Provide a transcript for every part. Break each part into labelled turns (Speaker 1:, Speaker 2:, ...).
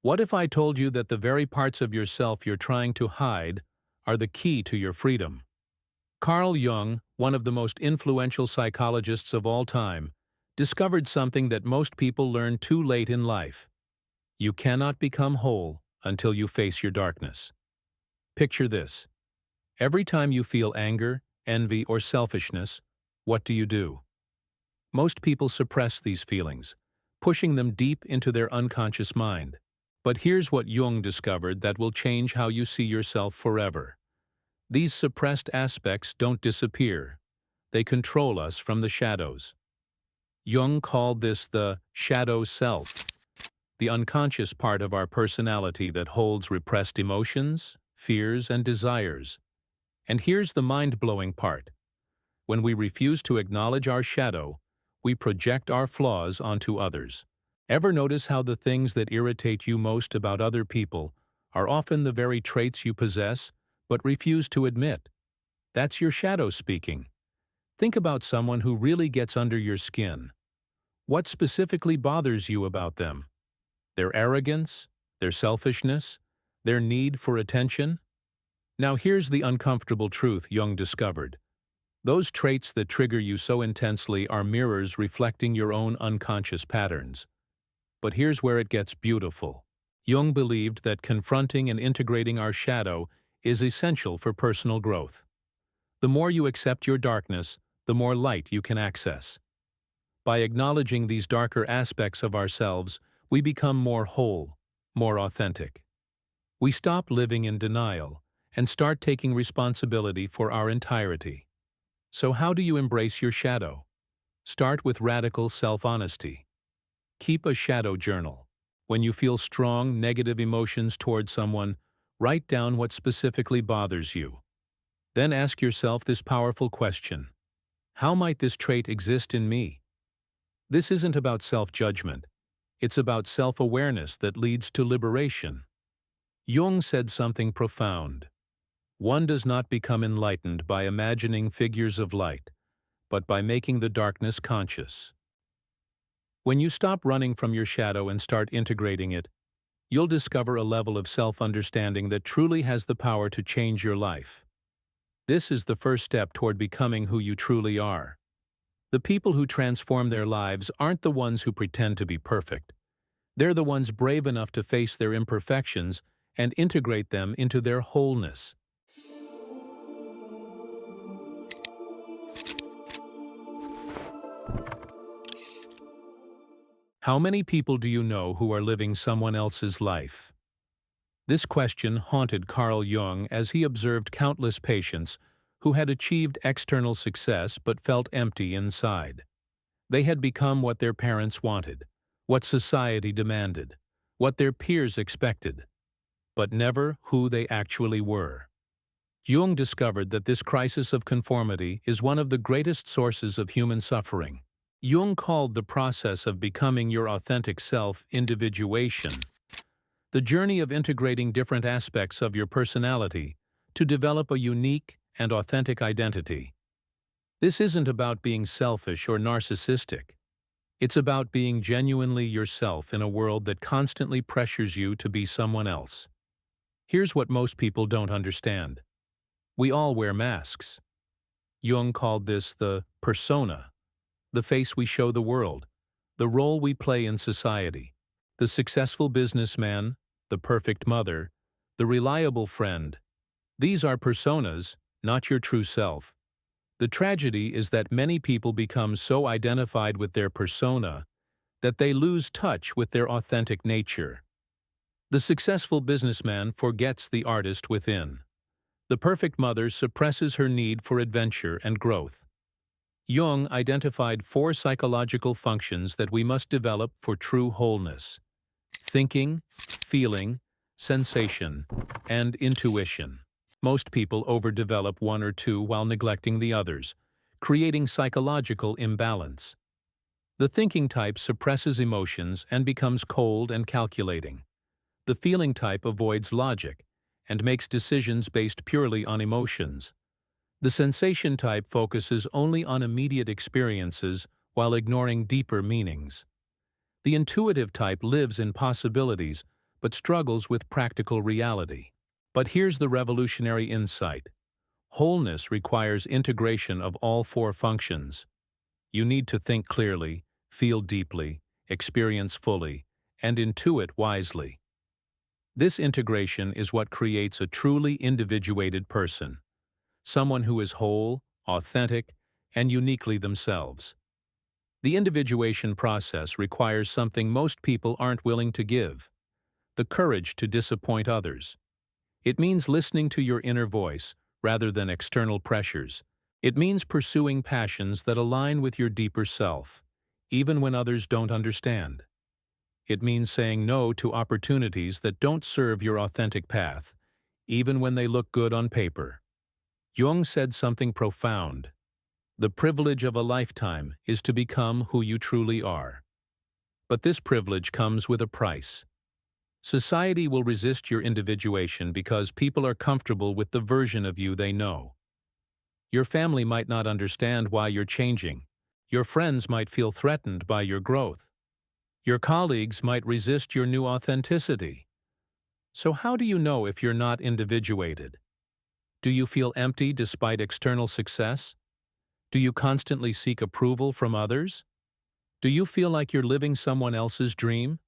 Speaker 1: What if I told you that the very parts of yourself you're trying to hide are the key to your freedom? Carl Jung, one of the most influential psychologists of all time, discovered something that most people learn too late in life. You cannot become whole until you face your darkness. Picture this. Every time you feel anger, envy, or selfishness, what do? Most people suppress these feelings, pushing them deep into their unconscious mind. But here's what Jung discovered that will change how you see yourself forever. These suppressed aspects don't disappear. They control us from the shadows. Jung called this the shadow self, the unconscious part of our personality that holds repressed emotions, fears, and desires. And here's the mind-blowing part. When we refuse to acknowledge our shadow, we project our flaws onto others. Ever notice how the things that irritate you most about other people are often the very traits you possess, but refuse to admit? That's your shadow speaking. Think about someone who really gets under your skin. What specifically bothers you about them? Their arrogance? Their selfishness? Their need for attention? Now here's the uncomfortable truth Jung discovered. Those traits that trigger you so intensely are mirrors reflecting your own unconscious patterns. But here's where it gets beautiful. Jung believed that confronting and integrating our shadow is essential for personal growth. The more you accept your darkness, the more light you can access. By acknowledging these darker aspects of ourselves, we become more whole, more authentic. We stop living in denial and start taking responsibility for our entirety. So how do you embrace your shadow? Start with radical self-honesty. Keep a shadow journal. When you feel strong, negative emotions toward someone, write down what specifically bothers you. Then ask yourself this powerful question: how might this trait exist in me? This isn't about self-judgment. It's about self-awareness that leads to liberation. Jung said something profound. One does not become enlightened by imagining figures of light, but by making the darkness conscious. When you stop running from your shadow and start integrating it, you'll discover a level of self-understanding that truly has the power to change your life. This is the first step toward becoming who you truly are. The people who transform their lives aren't the ones who pretend to be perfect. They're the ones brave enough to face their imperfections and integrate them into their wholeness. How many people do you know who are living someone else's life? This question haunted Carl Jung as he observed countless patients who had achieved external success but felt empty inside. They had become what their parents wanted, what society demanded, what their peers expected, but never who they actually were. Jung discovered that this crisis of conformity is one of the greatest sources of human suffering. Jung called the process of becoming your authentic self individuation, the journey of integrating different aspects of your personality to develop a unique and authentic identity. This isn't about being selfish or narcissistic. It's about being genuinely yourself in a world that constantly pressures you to be someone else. Here's what most people don't understand. We all wear masks. Jung called this the persona, the face we show the world, the role we play in society, the successful businessman, the perfect mother, the reliable friend. These are personas, not your true self. The tragedy is that many people become so identified with their persona that they lose touch with their authentic nature. The successful businessman forgets the artist within. The perfect mother suppresses her need for adventure and growth. Jung identified 4 psychological functions that we must develop for true wholeness: thinking, feeling, sensation, and intuition. Most people overdevelop one or two while neglecting the others, creating psychological imbalance. The thinking type suppresses emotions and becomes cold and calculating. The feeling type avoids logic and makes decisions based purely on emotions. The sensation type focuses only on immediate experiences while ignoring deeper meanings. The intuitive type lives in possibilities but struggles with practical reality. But here's the revolutionary insight. Wholeness requires integration of all four functions. You need to think clearly, feel deeply, experience fully, and intuit wisely. This integration is what creates a truly individuated person, someone who is whole, authentic, and uniquely themselves. The individuation process requires something most people aren't willing to give: the courage to disappoint others. It means listening to your inner voice rather than external pressures. It means pursuing passions that align with your deeper self, even when others don't understand. It means saying no to opportunities that don't serve your authentic path, even when they look good on paper. Jung said something profound. The privilege of a lifetime is to become who you truly are. But this privilege comes with a price. Society will resist your individuation because people are comfortable with the version of you they know. Your family might not understand why you're changing. Your friends might feel threatened by your growth. Your colleagues might resist your new authenticity. So how do you know if you're not individuated? Do you feel empty despite external success? Do you constantly seek approval from others? Do you feel like you're living someone else's dream?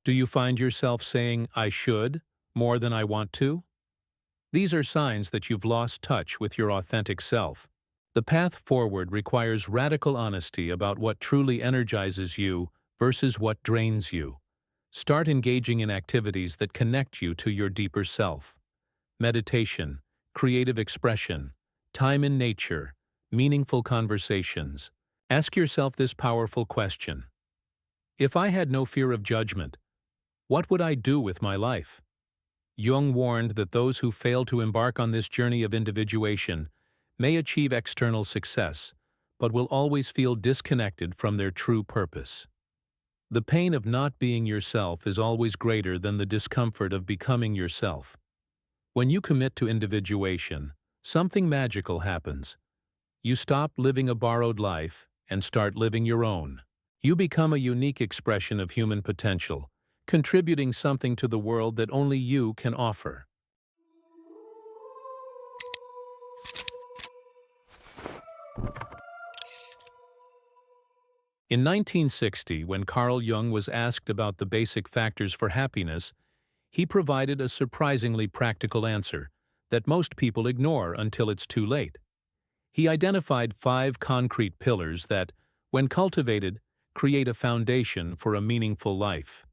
Speaker 1: Do you find yourself saying, "I should," more than "I want to"? These are signs that you've lost touch with your authentic self. The path forward requires radical honesty about what truly energizes you versus what drains you. Start engaging in activities that connect you to your deeper self. Meditation, creative expression, time in nature, meaningful conversations. Ask yourself this powerful question: if I had no fear of judgment, what would I do with my life? Jung warned that those who fail to embark on this journey of individuation may achieve external success, but will always feel disconnected from their true purpose. The pain of not being yourself is always greater than the discomfort of becoming yourself. When you commit to individuation, something magical happens. You stop living a borrowed life and start living your own. You become a unique expression of human potential, contributing something to the world that only you can offer. In 1960, when Carl Jung was asked about the basic factors for happiness, he provided a surprisingly practical answer that most people ignore until it's too late. He identified 5 concrete pillars that, when cultivated, create a foundation for a meaningful life.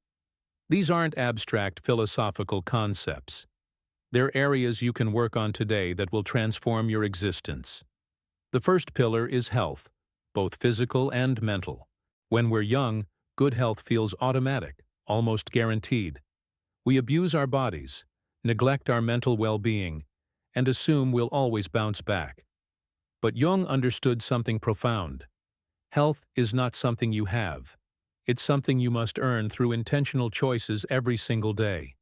Speaker 1: These aren't abstract philosophical concepts. They're areas you can work on today that will transform your existence. The first pillar is health, both physical and mental. When we're young, good health feels automatic, almost guaranteed. We abuse our bodies, neglect our mental well-being, and assume we'll always bounce back. But Jung understood something profound. Health is not something you have. It's something you must earn through intentional choices every single day.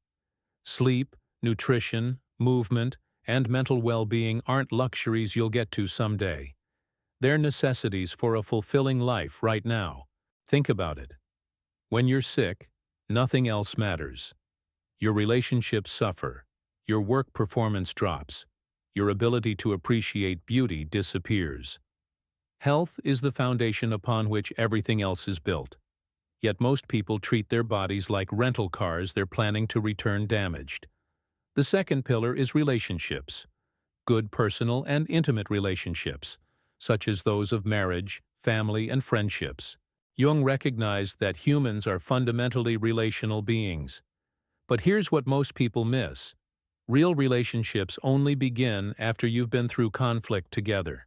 Speaker 1: Sleep, nutrition, movement, and mental well-being aren't luxuries you'll get to someday. They're necessities for a fulfilling life right now. Think about it. When you're sick, nothing else matters. Your relationships suffer. Your work performance drops. Your ability to appreciate beauty disappears. Health is the foundation upon which everything else is built. Yet most people treat their bodies like rental cars they're planning to return damaged. The second pillar is relationships. Good personal and intimate relationships, such as those of marriage, family, and friendships. Jung recognized that humans are fundamentally relational beings. But here's what most people miss. Real relationships only begin after you've been through conflict together.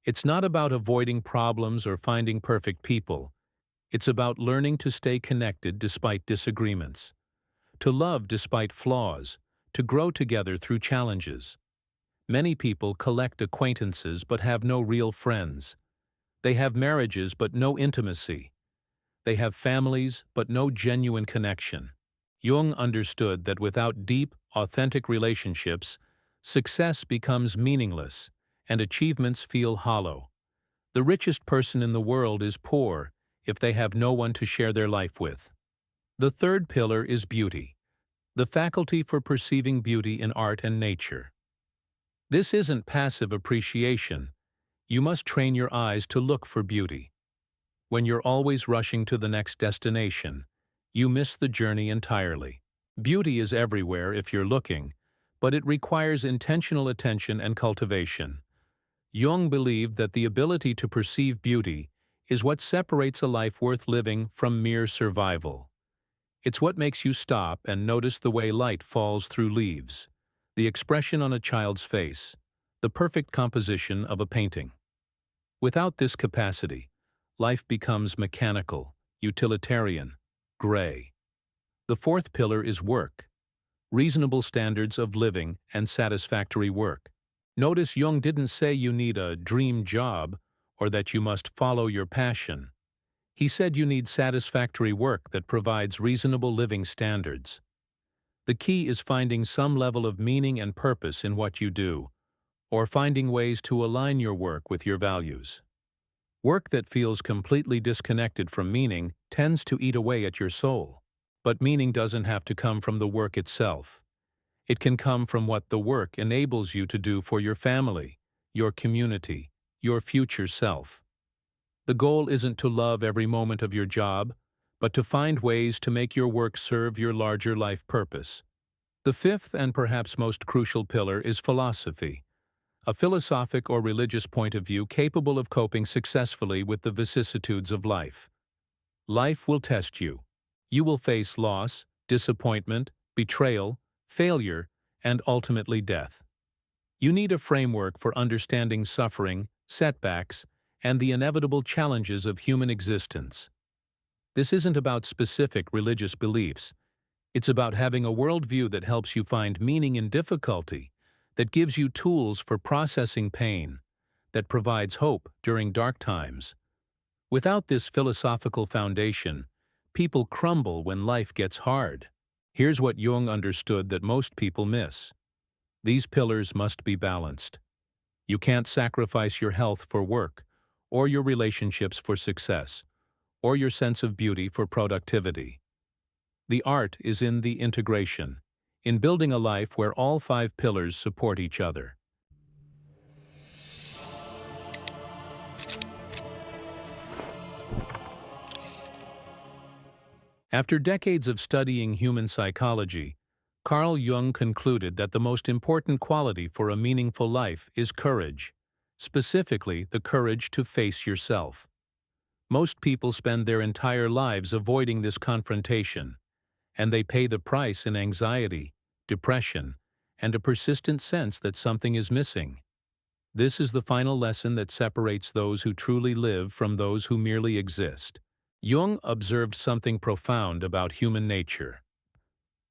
Speaker 1: It's not about avoiding problems or finding perfect people. It's about learning to stay connected despite disagreements, to love despite flaws, to grow together through challenges. Many people collect acquaintances but have no real friends. They have marriages but no intimacy. They have families but no genuine connection. Jung understood that without deep, authentic relationships, success becomes meaningless and achievements feel hollow. The richest person in the world is poor if they have no one to share their life with. The third pillar is beauty, the faculty for perceiving beauty in art and nature. This isn't passive appreciation. You must train your eyes to look for beauty. When you're always rushing to the next destination, you miss the journey entirely. Beauty is everywhere if you're looking, but it requires intentional attention and cultivation. Jung believed that the ability to perceive beauty is what separates a life worth living from mere survival. It's what makes you stop and notice the way light falls through leaves, the expression on a child's face, the perfect composition of a painting. Without this capacity, life becomes mechanical, utilitarian, gray. The fourth pillar is work, reasonable standards of living and satisfactory work. Notice Jung didn't say you need a dream job or that you must follow your passion. He said you need satisfactory work that provides reasonable living standards. The key is finding some level of meaning and purpose in what you do, or finding ways to align your work with your values. Work that feels completely disconnected from meaning tends to eat away at your soul. But meaning doesn't have to come from the work itself. It can come from what the work enables you to do for your family, your community, your future self. The goal isn't to love every moment of your job, but to find ways to make your work serve your larger life purpose. The fifth and perhaps most crucial pillar is philosophy, a philosophic or religious point of view capable of coping successfully with the vicissitudes of life. Life will test you. You will face loss, disappointment, betrayal, failure, and ultimately death. You need a framework for understanding suffering, setbacks, and the inevitable challenges of human existence. This isn't about specific religious beliefs. It's about having a worldview that helps you find meaning in difficulty, that gives you tools for processing pain, that provides hope during dark times. Without this philosophical foundation, people crumble when life gets hard. Here's what Jung understood that most people miss. These pillars must be balanced. You can't sacrifice your health for work, or your relationships for success, or your sense of beauty for productivity. The art is in the integration, in building a life where all five pillars support each other. After decades of studying human psychology, Carl Jung concluded that the most important quality for a meaningful life is courage, specifically the courage to face yourself. Most people spend their entire lives avoiding this confrontation, and they pay the price in anxiety, depression, and a persistent sense that something is missing. This is the final lesson that separates those who truly live from those who merely exist. Jung observed something profound about human nature.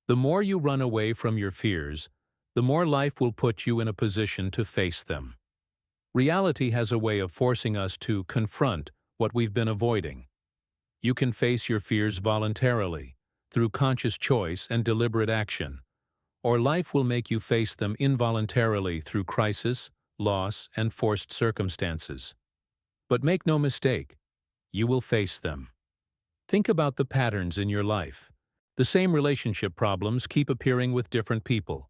Speaker 1: The more you run away from your fears, the more life will put you in a position to face them. Reality has a way of forcing us to confront what we've been avoiding. You can face your fears voluntarily, through conscious choice and deliberate action, or life will make you face them involuntarily through crisis, loss, and forced circumstances. But make no mistake, you will face them. Think about the patterns in your life. The same relationship problems keep appearing with different people.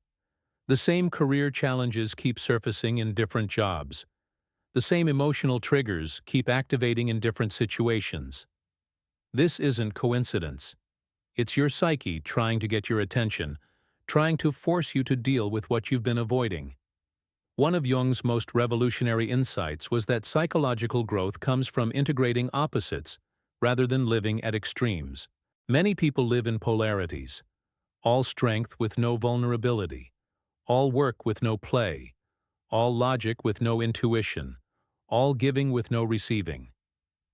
Speaker 1: The same career challenges keep surfacing in different jobs. The same emotional triggers keep activating in different situations. This isn't coincidence. It's your psyche trying to get your attention, trying to force you to deal with what you've been avoiding. One of Jung's most revolutionary insights was that psychological growth comes from integrating opposites rather than living at extremes. Many people live in polarities, all strength with no vulnerability, all work with no play, all logic with no intuition, all giving with no receiving.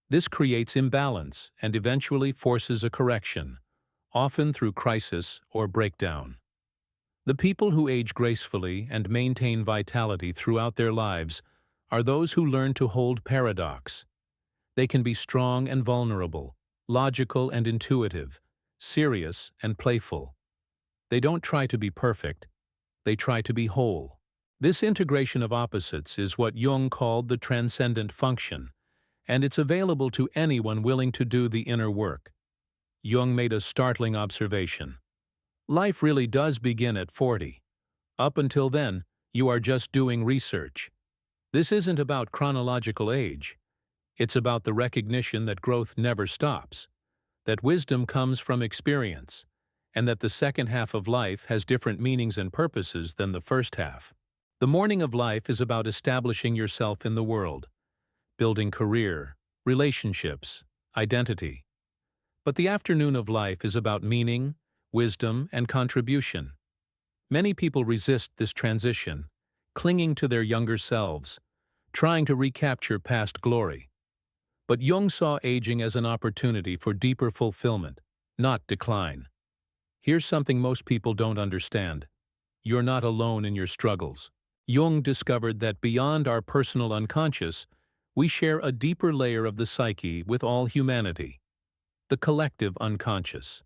Speaker 1: This creates imbalance and eventually forces a correction, often through crisis or breakdown. The people who age gracefully and maintain vitality throughout their lives are those who learn to hold paradox. They can be strong and vulnerable, logical and intuitive, serious and playful. They don't try to be perfect, they try to be whole. This integration of opposites is what Jung called the transcendent function, and it's available to anyone willing to do the inner work. Jung made a startling observation. Life really does begin at 40. Up until then, you are just doing research. This isn't about chronological age. It's about the recognition that growth never stops, that wisdom comes from experience, and that the second half of life has different meanings and purposes than the first half. The morning of life is about establishing yourself in the world, building career, relationships, identity. But the afternoon of life is about meaning, wisdom, and contribution. Many people resist this transition, clinging to their younger selves, trying to recapture past glory. But Jung saw aging as an opportunity for deeper fulfillment, not decline. Here's something most people don't understand. You're not alone in your struggles. Jung discovered that beyond our personal unconscious, we share a deeper layer of the psyche with all humanity, the collective unconscious.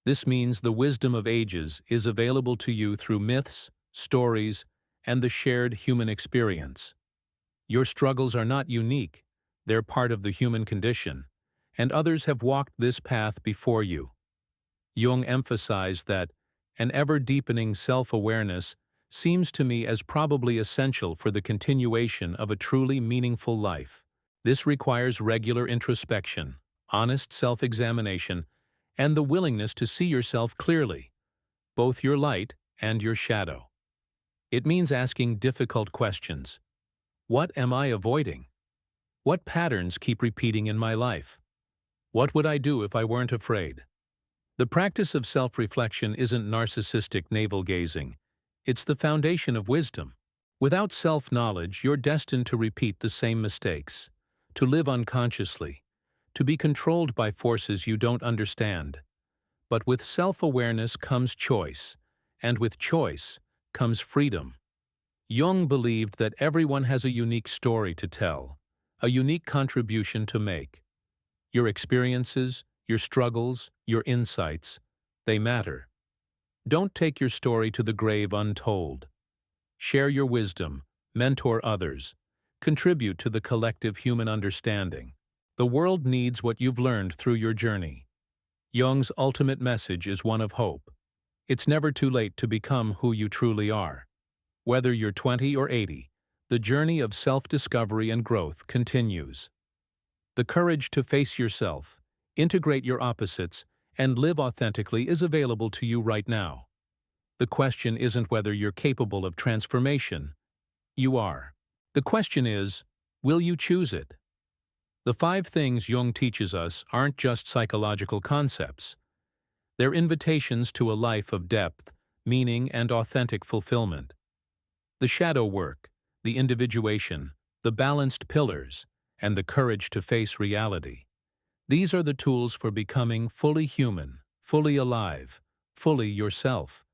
Speaker 1: This means the wisdom of ages is available to you through myths, stories, and the shared human experience. Your struggles are not unique, they're part of the human condition, and others have walked this path before you. Jung emphasized that an ever-deepening self-awareness seems to me as probably essential for the continuation of a truly meaningful life. This requires regular introspection, honest self-examination, and the willingness to see yourself clearly, both your light and your shadow. It means asking difficult questions. What am I avoiding? What patterns keep repeating in my life? What would I do if I weren't afraid? The practice of self-reflection isn't narcissistic navel-gazing. It's the foundation of wisdom. Without self-knowledge, you're destined to repeat the same mistakes, to live unconsciously, to be controlled by forces you don't understand. But with self-awareness comes choice, and with choice comes freedom. Jung believed that everyone has a unique story to tell, a unique contribution to make. Your experiences, your struggles, your insights, they matter. Don't take your story to the grave untold. Share your wisdom, mentor others, contribute to the collective human understanding. The world needs what you've learned through your journey. Jung's ultimate message is one of hope. It's never too late to become who you truly are. Whether you're 20 or 80, the journey of self-discovery and growth continues. The courage to face yourself, integrate your opposites, and live authentically is available to you right now. The question isn't whether you're capable of transformation. You are. The question is, will you choose it? The 5 things Jung teaches us aren't just psychological concepts. They're invitations to a life of depth, meaning, and authentic fulfillment. The shadow work, the individuation, the balanced pillars, and the courage to face reality. These are the tools for becoming fully human, fully alive, fully yourself.